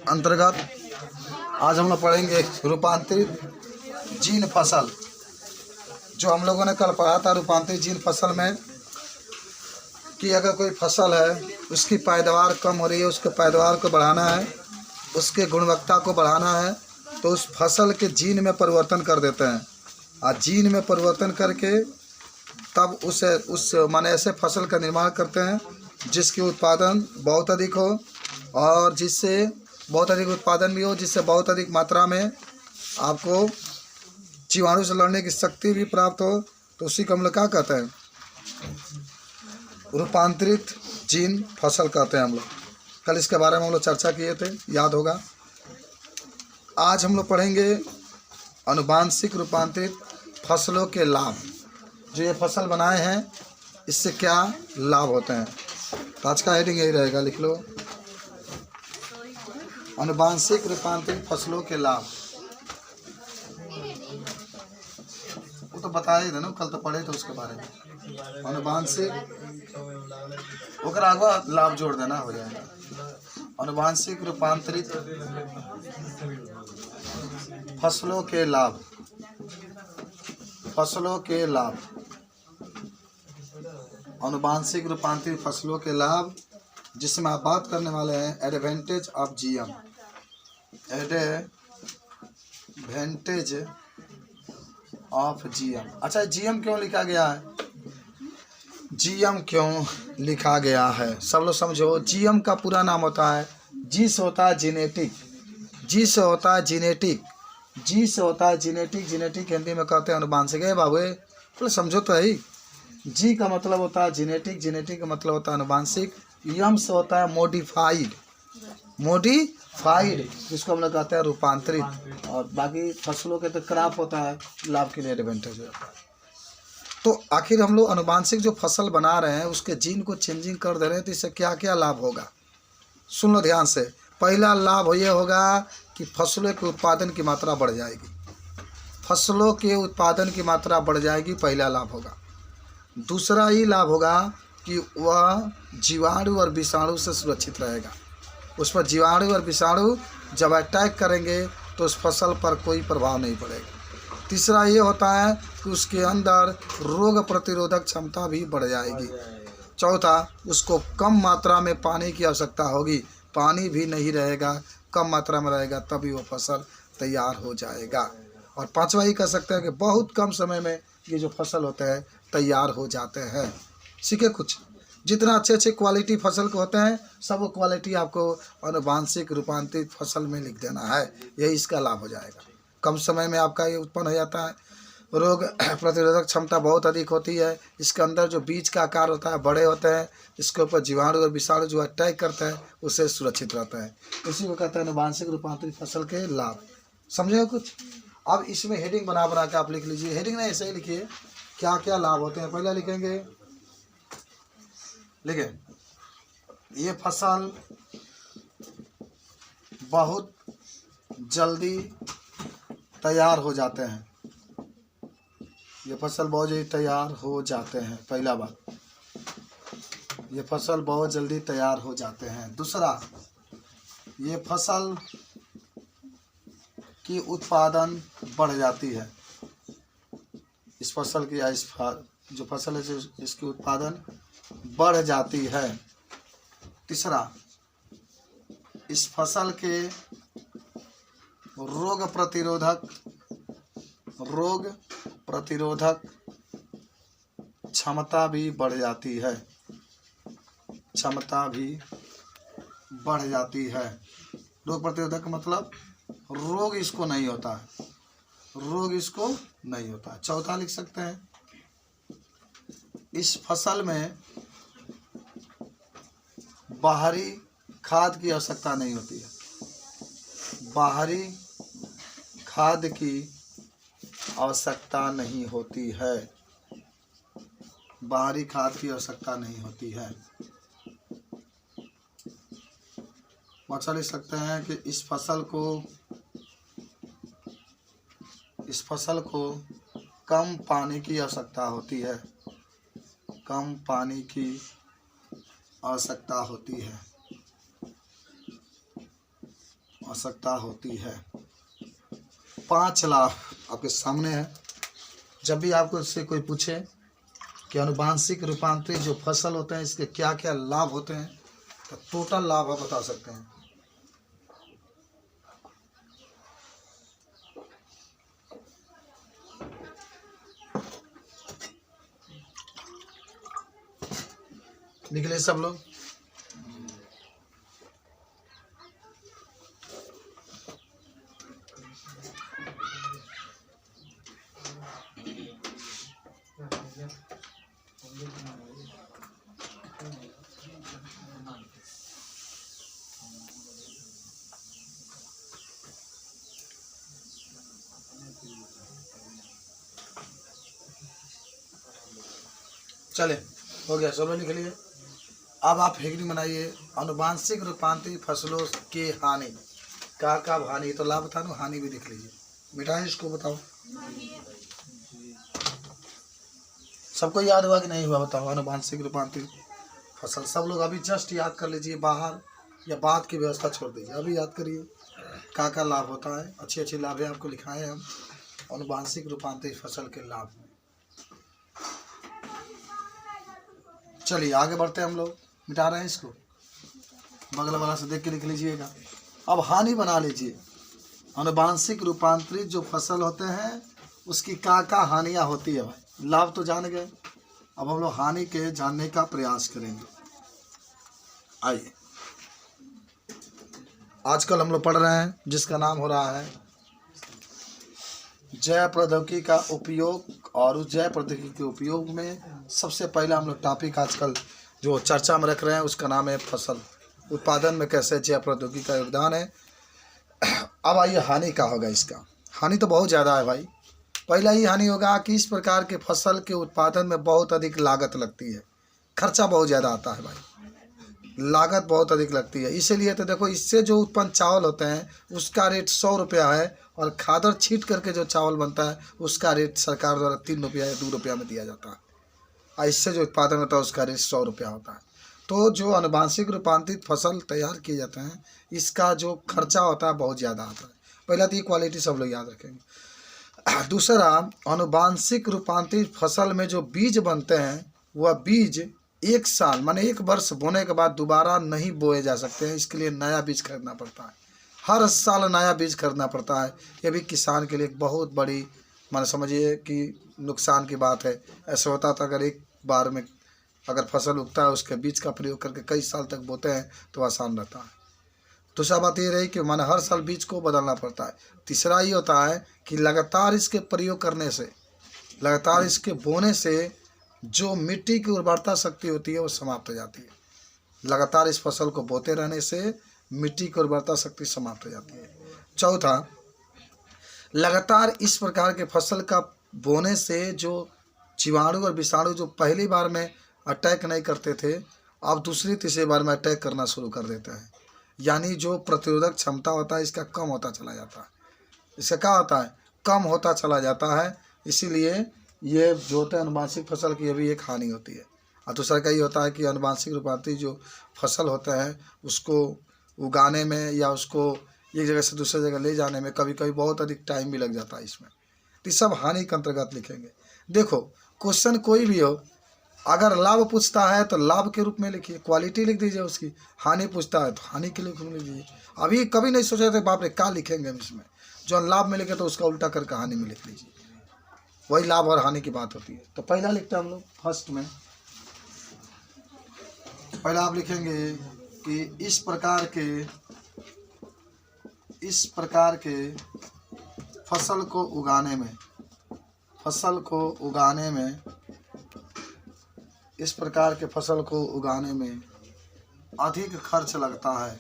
अंतर्गत आज हम लोग पढ़ेंगे रूपांतरित जीन फसल। जो हम लोगों ने कल पढ़ा था रूपांतरित जीन फसल में कि अगर कोई फसल है उसकी पैदावार कम हो रही है, उसके पैदावार को बढ़ाना है, उसके गुणवत्ता को बढ़ाना है, तो उस फसल के जीन में परिवर्तन कर देते हैं। और जीन में परिवर्तन करके तब उस माने ऐसे फसल का निर्माण करते हैं जिसकी उत्पादन बहुत अधिक हो और जिससे बहुत अधिक उत्पादन भी हो, जिससे बहुत अधिक मात्रा में आपको जीवाणु से लड़ने की शक्ति भी प्राप्त हो। तो उसी को हम लोग क्या कहते हैं? रूपांतरित जीन फसल कहते हैं हम लोग। कल इसके बारे में हम लोग चर्चा किए थे, याद होगा। आज हम लोग पढ़ेंगे अनुवांशिक रूपांतरित फसलों के लाभ। जो ये फसल बनाए हैं इससे क्या लाभ होते हैं। तो आज का हेडिंग यही रहेगा, लिख लो, अनुवांशिक रूपांतरित फसलों के लाभ। वो तो बता ही देना, कल तो पढ़े थे उसके बारे में। अनुवांशिक ओकर आगे लाभ जोड़ देना, हो जाएगा। अनुवांशिक रूपांतरित फसलों के लाभ। फसलों के लाभ, अनुवांशिक रूपांतरित फसलों के लाभ, जिसमें आप बात करने वाले हैं advantage of GM. Advantage of GM. अच्छा, जीएम क्यों लिखा गया है? जीएम क्यों लिखा गया है सब लोग समझो। जीएम का पूरा नाम होता है, जी से होता है जेनेटिक, जी से होता है जेनेटिक, जी से होता है जेनेटिक। जेनेटिक हिंदी में कहते हैं अनुवांशिक। है बाबू, तो समझो तो है। जी का मतलब होता है जेनेटिक, जेनेटिक का मतलब होता है अनुवांशिक। एम से होता है मॉडिफाइड, मॉडिफाइड जिसको हम लोग कहते हैं रूपांतरित। और बाकी फसलों के तो क्रॉप होता है, लाभ के लिए एडवांटेज होता है। तो आखिर हम लोग अनुवांशिक जो फसल बना रहे हैं उसके जीन को चेंजिंग कर दे रहे हैं, तो इससे क्या क्या लाभ होगा सुन लो ध्यान से। पहला लाभ ये होगा कि फसलों के उत्पादन की मात्रा बढ़ जाएगी। फसलों के उत्पादन की मात्रा बढ़ जाएगी, पहला लाभ होगा। दूसरा ही लाभ होगा कि वह जीवाणु और विषाणु से सुरक्षित रहेगा। उस पर जीवाणु और विषाणु जब अटैक करेंगे तो उस फसल पर कोई प्रभाव नहीं पड़ेगा। तीसरा ये होता है कि उसके अंदर रोग प्रतिरोधक क्षमता भी बढ़ जाएगी। चौथा, उसको कम मात्रा में पानी की आवश्यकता होगी, पानी भी नहीं रहेगा, कम मात्रा में रहेगा, तभी वो फसल तैयार हो जाएगा। और पांचवा ही कह सकते हैं कि बहुत कम समय में ये जो फसल होते हैं तैयार हो जाते हैं। सीखे कुछ? जितना अच्छे अच्छे क्वालिटी फसल के होते हैं सब वो क्वालिटी आपको अनुवांशिक रूपांतरित फसल में लिख देना है, यही इसका लाभ हो जाएगा। कम समय में आपका ये उत्पन्न हो जाता है, रोग प्रतिरोधक क्षमता बहुत अधिक होती है, इसके अंदर जो बीज का आकार होता है बड़े होते हैं, इसके ऊपर जीवाणु और विषाणु जो अटैक करते हैं उससे सुरक्षित रहता है। इसी को कहते हैं अनुवांशिक रूपांतरित फसल के लाभ। समझे कुछ? अब इसमें हेडिंग बना बना के आप लिख लीजिए। हेडिंग नहीं, ऐसे ही लिखिए क्या क्या लाभ होते हैं। पहले लिखेंगे, लिखें, ये फसल बहुत जल्दी तैयार हो जाते हैं। ये फसल बहुत जल्दी तैयार हो जाते हैं, पहला बात, ये फसल बहुत जल्दी तैयार हो जाते हैं। दूसरा, ये फसल की उत्पादन बढ़ जाती है। इस फसल की जो फसल है इसकी उत्पादन बढ़ जाती है। तीसरा, इस फसल के रोग प्रतिरोधक क्षमता भी बढ़ जाती है, क्षमता भी बढ़ जाती है। रोग प्रतिरोधक मतलब रोग इसको नहीं होता है, रोग इसको नहीं होता है। चौथा लिख सकते हैं, इस फसल में बाहरी खाद की आवश्यकता नहीं होती है, बाहरी खाद की आवश्यकता नहीं होती है, बाहरी खाद की आवश्यकता नहीं होती है। अच्छा लिख सकते हैं कि इस फसल को कम पानी की आवश्यकता होती है, कम पानी की आवश्यकता होती है। आवश्यकता होती है। 5 लाभ आपके सामने है। जब भी आपको इससे कोई पूछे कि अनुवांशिक रूपांतरित जो फसल होते हैं इसके क्या क्या लाभ होते हैं, तो टोटल लाभ आप बता सकते हैं। निकले सब लोग। चले, हो गया, सब लोग लिख लिए। अब आप हेडिंग बनाइए, अनुवांशिक रूपांतरित फसलों की हानि। का हानि, तो लाभ बता दो, हानि भी लिख लीजिए। मिटाएं इसको, बताओ सबको याद हुआ कि नहीं हुआ, बताओ। अनुवांशिक रूपांतरित फसल सब लोग अभी जस्ट याद कर लीजिए, बाहर या बात की व्यवस्था छोड़ दीजिए, अभी याद करिए का लाभ होता है। अच्छी अच्छी लाभ है आपको लिखाए हैं हम अनुवांशिक रूपांतरित फसल के लाभ में। चलिए आगे बढ़ते हैं हम लोग, मिटा रहे हैं इसको, बगल वाला से देख के लिख लीजिएगा। अब हानि बना लीजिए। अनुवांशिक रूपांतरित जो फसल होते हैं उसकी का हानियाँ होती है भाई। लाभ तो जान गए, अब हम लोग हानि के जानने का प्रयास करेंगे। आइए, आजकल हम लोग पढ़ रहे हैं जिसका नाम हो रहा है जैव प्रौद्योगिकी का उपयोग, और उस जैव प्रौद्योगिकी के उपयोग में सबसे पहला हम लोग टॉपिक आजकल जो चर्चा में रख रहे हैं उसका नाम है फसल उत्पादन में कैसे जैव प्रौद्योगिकी का योगदान है। अब आइए हानि का होगा। इसका हानि तो बहुत ज़्यादा है भाई। पहला ही हानि होगा कि इस प्रकार के फसल के उत्पादन में बहुत अधिक लागत लगती है, खर्चा बहुत ज़्यादा आता है भाई, लागत बहुत अधिक लगती है। इसीलिए तो देखो, इससे जो उत्पन्न चावल होते हैं उसका रेट 100 रुपया है, और खादर छीट करके जो चावल बनता है उसका रेट सरकार द्वारा 3 रुपया या 2 रुपया में दिया जाता है, और इससे जो उत्पादन होता है उसका रेट 100 रुपया होता है। तो जो अनुवांशिक रूपांतरित फसल तैयार किए जाते हैं इसका जो खर्चा होता है बहुत ज़्यादा आता है। पहला तो ये क्वालिटी सब लोग याद रखेंगे। दूसरा, अनुवांशिक रूपांतरित फसल में जो बीज बनते हैं वह बीज 1 साल माने 1 वर्ष बोने के बाद दोबारा नहीं बोए जा सकते हैं। इसके लिए नया बीज खरीदना पड़ता है, हर साल नया बीज खरीदना पड़ता है। ये भी किसान के लिए एक बहुत बड़ी माने समझिए कि नुकसान की बात है। ऐसा होता था अगर एक बार में अगर फसल उगता है उसके बीज का प्रयोग करके कई साल तक बोते हैं तो आसान रहता है। दूसरा बात ये रही कि माने हर साल बीज को बदलना पड़ता है। तीसरा ये होता है कि लगातार इसके प्रयोग करने से, लगातार इसके बोने से जो मिट्टी की उर्वरता शक्ति होती है वो समाप्त हो जाती है। लगातार इस फसल को बोते रहने से मिट्टी की उर्वरता शक्ति समाप्त हो जाती है। चौथा, लगातार इस प्रकार के फसल का बोने से जो जीवाणु और विषाणु जो पहली बार में अटैक नहीं करते थे, अब दूसरी तीसरी बार में अटैक करना शुरू कर देते हैं। यानी जो प्रतिरोधक क्षमता होता है इसका कम होता चला जाता है। इससे क्या होता है, कम होता चला जाता है। इसीलिए ये जो होता है अनुवांशिक फसल की, ये भी एक हानि होती है। और दूसरा का ये होता है कि अनुवांशिक रूपांतरित जो फसल होते हैं उसको उगाने में या उसको एक जगह से दूसरी जगह ले जाने में कभी कभी बहुत अधिक टाइम भी लग जाता है इसमें। तो सब हानि के अंतर्गत लिखेंगे। देखो, क्वेश्चन कोई भी हो, अगर लाभ पूछता है तो लाभ के रूप में लिखिए, क्वालिटी लिख दीजिए उसकी। हानि पूछता है तो हानि के रूप में लिख दीजिए। अभी कभी नहीं सोचा था बाप रे क्या लिखेंगे हम इसमें, जो लाभ में लिखे तो उसका उल्टा करके हानि में लिख लीजिए। वही लाभ और हानि की बात होती है। तो पहला लिखते हैं हम लोग फर्स्ट में, पहला आप लिखेंगे कि इस प्रकार के फसल को उगाने में इस प्रकार के फसल को उगाने में अधिक खर्च लगता है,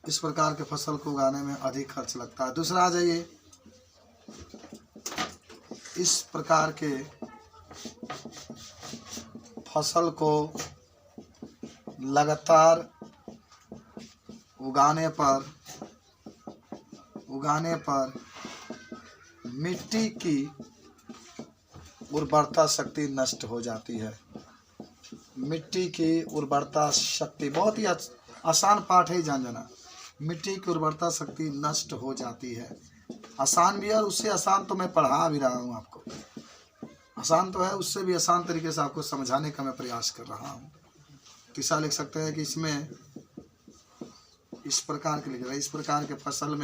इस प्रकार के फसल को उगाने में अधिक खर्च लगता है। दूसरा आ जाइए, इस प्रकार के फसल को लगातार उगाने पर मिट्टी की उर्वरता शक्ति नष्ट हो जाती है। मिट्टी की उर्वरता शक्ति, बहुत ही आसान पाठ है जान जाना। मिट्टी की उर्वरता शक्ति नष्ट हो जाती है। आसान भी है और उससे आसान तो मैं पढ़ा भी रहा हूँ आपको। आसान तो है, उससे भी आसान तरीके से आपको समझाने का मैं प्रयास कर रहा हूँ। तीसरा लिख सकते हैं कि इसमें इस प्रकार के लिख रहे हैं, इस प्रकार के फसल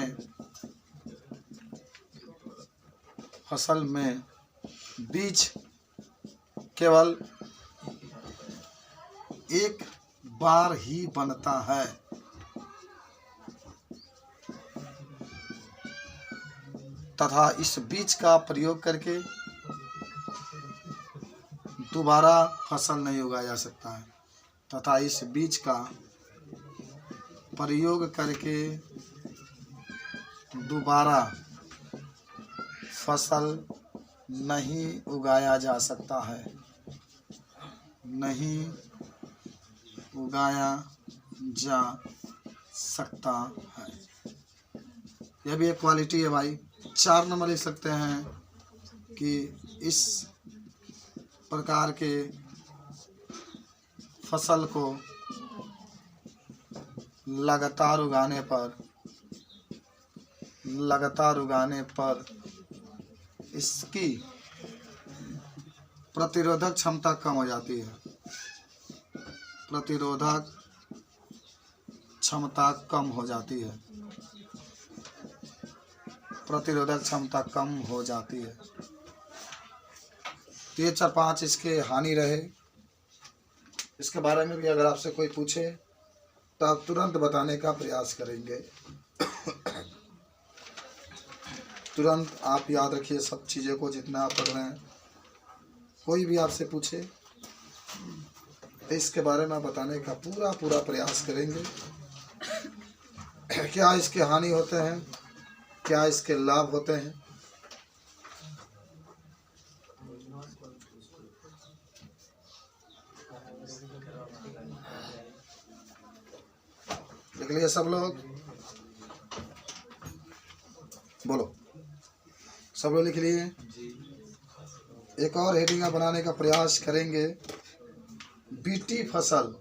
में बीज केवल एक बार ही बनता है। तथा इस बीज का प्रयोग करके दोबारा फसल नहीं उगाया जा सकता है। तथा इस बीज का प्रयोग करके दोबारा फसल नहीं उगाया जा सकता है, नहीं उगाया जा सकता है। यह भी एक क्वालिटी है भाई। 4 नंबर लिख सकते हैं कि इस प्रकार के फसल को लगातार उगाने पर इसकी प्रतिरोधक क्षमता कम हो जाती है। प्रतिरोधक क्षमता कम हो जाती है। प्रतिरोधक क्षमता कम हो जाती है। 3, 4, 5 इसके हानि रहे। इसके बारे में भी अगर आपसे कोई पूछे तो आप तुरंत बताने का प्रयास करेंगे। तुरंत आप याद रखिए सब चीज़ों को, जितना आप पढ़ रहे हैं। कोई भी आपसे पूछे तो इसके बारे में बताने का पूरा प्रयास करेंगे। क्या इसके हानि होते हैं, क्या इसके लाभ होते हैं। लिख लिए सब लोग? बोलो, सब लोग लिख लिए? एक और हेडिंग बनाने का प्रयास करेंगे। बीटी फसल,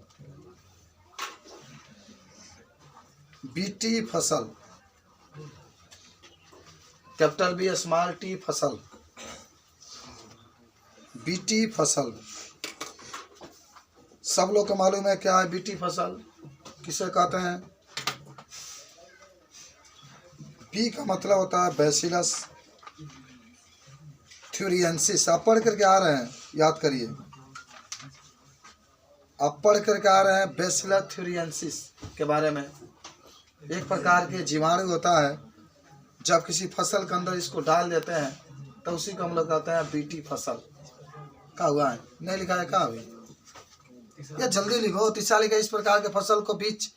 बीटी फसल, कैपिटल बी स्मॉल टी फसल, बीटी फसल। सब लोग को मालूम है क्या है बीटी फसल, किसे कहते हैं? बी का मतलब होता है बैसिलस थ्यूरियंसिस। आप पढ़ करके आ रहे हैं, याद करिए। आप पढ़ करके आ रहे हैं बैसिलस थ्यूरियंसिस के बारे में। एक प्रकार के जीवाणु होता है, जब किसी फसल के अंदर इसको डाल देते हैं तो उसी को हम लोग कहते हैं बीटी फसल। क्या हुआ है? नहीं लिखा है क्या अभी? या जल्दी लिखो। तीसरा लिखा, इस प्रकार के फसल को बीज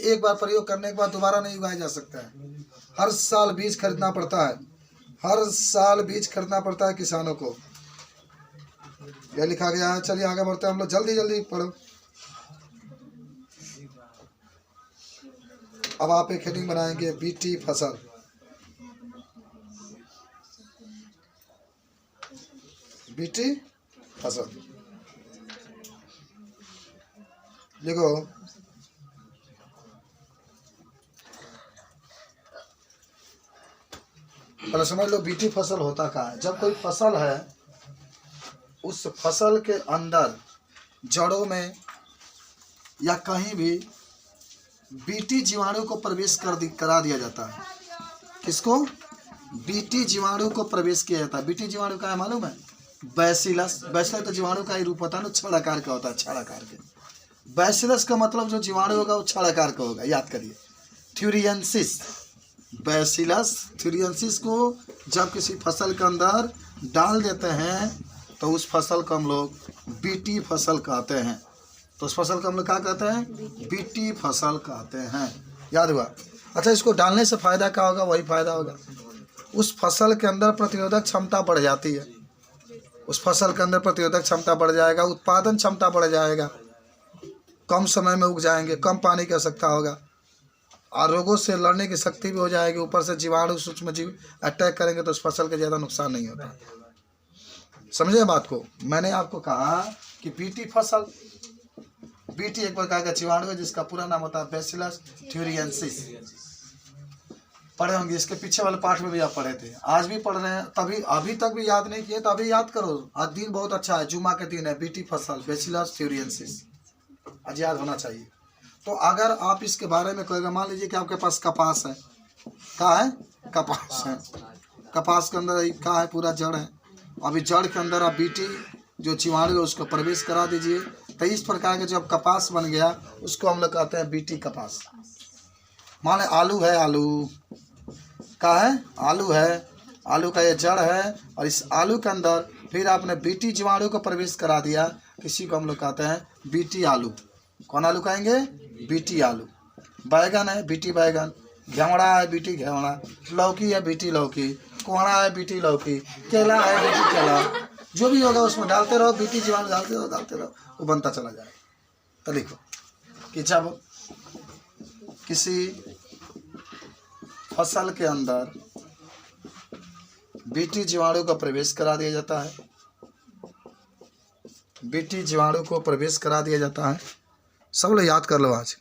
एक बार प्रयोग करने के बाद दोबारा नहीं उगाया जा सकता है। हर साल बीज खरीदना पड़ता है, हर साल बीज खरीदना पड़ता है किसानों को। यह लिखा गया है। चलिए आगे बढ़ते हैं हम लोग, जल्दी जल्दी पढ़ो। अब आप एक हेडिंग बनाएंगे बीटी फसल। बीटी फसल देखो, पहले समझ लो बीटी फसल होता क्या है। जब कोई फसल है, उस फसल के अंदर जड़ों में या कहीं भी बीटी जीवाणु को प्रवेश करा दिया जाता है। किसको? बीटी जीवाणु को प्रवेश किया जाता है। बीटी जीवाणु का है मालूम है? बैसिलस। बैसिलस तो जीवाणु का ही रूप होता है ना, छड़ आकार का होता है, छड़ आकार के। बैसिलस का मतलब जो जीवाणु होगा वो छड़ आकार का होगा, याद करिए। थ्यूरियंसिस, बैसिलस थ्यूरियंसिस को जब किसी फसल के अंदर डाल देते हैं तो उस फसल को हम लोग बीटी फसल कहते हैं। तो उस फसल को हम लोग क्या कहते हैं? बीटी फसल कहते हैं। याद हुआ? अच्छा, इसको डालने से फ़ायदा क्या होगा? वही फ़ायदा होगा, उस फसल के अंदर प्रतिरोधक क्षमता बढ़ जाती है। उस फसल के अंदर प्रतिरोधक क्षमता बढ़ जाएगा, उत्पादन क्षमता बढ़ जाएगा, कम समय में उग जाएंगे, कम पानी की आवश्यकता होगा, और रोगों से लड़ने की शक्ति भी हो जाएगी। ऊपर से जीवाणु सूक्ष्म जीव अटैक करेंगे तो उस फसल के ज़्यादा नुकसान नहीं होता। समझे बात को? मैंने आपको कहा कि बीटी फसल, बीटी एक प्रकार का जीवाणु है जिसका पूरा नाम होता है बैसिलस थ्यूरियंसिस। पढ़े होंगे, इसके पीछे वाले पाठ में भी आप पढ़े थे, आज भी पढ़ रहे हैं, तभी अभी तक भी याद नहीं किए तो अभी याद करो। आज दिन बहुत अच्छा है, जुमा के दिन है, बीटी फसल बैसिलस थ्यूरियंसिस, आज याद होना चाहिए। तो अगर आप इसके बारे में कहेगा, मान लीजिए कि आपके पास कपास है, क्या है? कपास है, कपास के अंदर क्या है? पूरा जड़ है। अभी जड़ के अंदर आप बीटी जो जीवाणु है उसको प्रवेश करा दीजिए, तो इस प्रकार के जब कपास बन गया उसको हम लोग कहते हैं बीटी कपास। मान आलू है, आलू का है, आलू है, आलू का ये जड़ है और इस आलू के अंदर फिर आपने बीटी जीवाणु को प्रवेश करा दिया, किसी को हम लोग कहते हैं बीटी आलू। कौन आलू कहेंगे? बीटी आलू। बैगन है, बीटी बैगन। घेवड़ा है, बीटी घेवड़ा। लौकी है, बीटी लौकी। कोहड़ा है, बीटी लौकी। केला है, बीटी केला। जो भी होगा उसमें डालते रहो, बीटी जीवाणु डालते रहो, वो बनता चला जाए। तो लिखो कि जब किसी फसल के अंदर बीटी जीवाणु का प्रवेश करा दिया जाता है, बीटी जीवाणु को प्रवेश करा दिया जाता है, सब लोग याद कर लो आज।